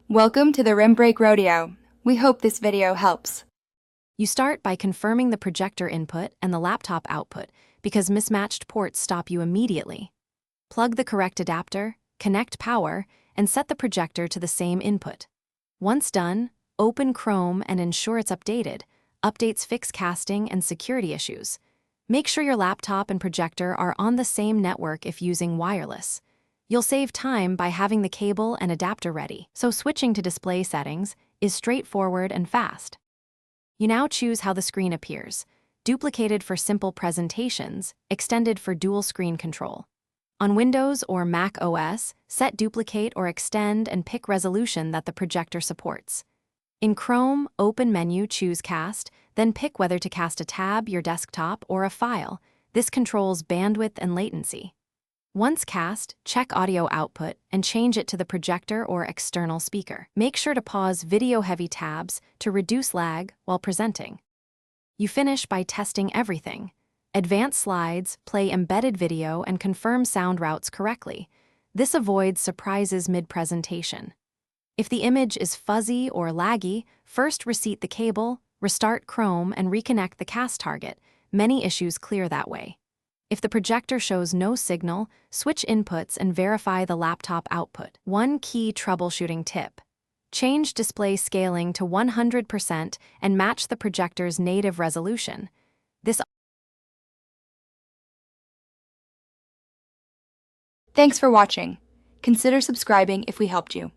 Welcome to the Rim Break Rodeo. We hope this video helps. You start by confirming the projector input and the laptop output because mismatched ports stop you immediately. Plug the correct adapter, connect power, and set the projector to the same input. Once done, open Chrome and ensure it's updated. Updates fix casting and security issues. Make sure your laptop and projector are on the same network if using wireless. You'll save time by having the cable and adapter ready, so switching to display settings is straightforward and fast. You now choose how the screen appears, duplicated for simple presentations, extended for dual screen control. On Windows or Mac OS, set duplicate or extend and pick resolution that the projector supports. In Chrome, open menu, choose cast, then pick whether to cast a tab, your desktop, or a file. This controls bandwidth and latency. Once cast, check audio output and change it to the projector or external speaker. Make sure to pause video-heavy tabs to reduce lag while presenting. You finish by testing everything. Advance slides, play embedded video, and confirm sound routes correctly. This avoids surprises mid-presentation. If the image is fuzzy or laggy, first reseat the cable, restart Chrome, and reconnect the cast target. Many issues clear that way. If the projector shows no signal, switch inputs and verify the laptop output. One key troubleshooting tip: change display scaling to 100% and match the projector's native resolution. Thanks for watching. Consider subscribing if we helped you.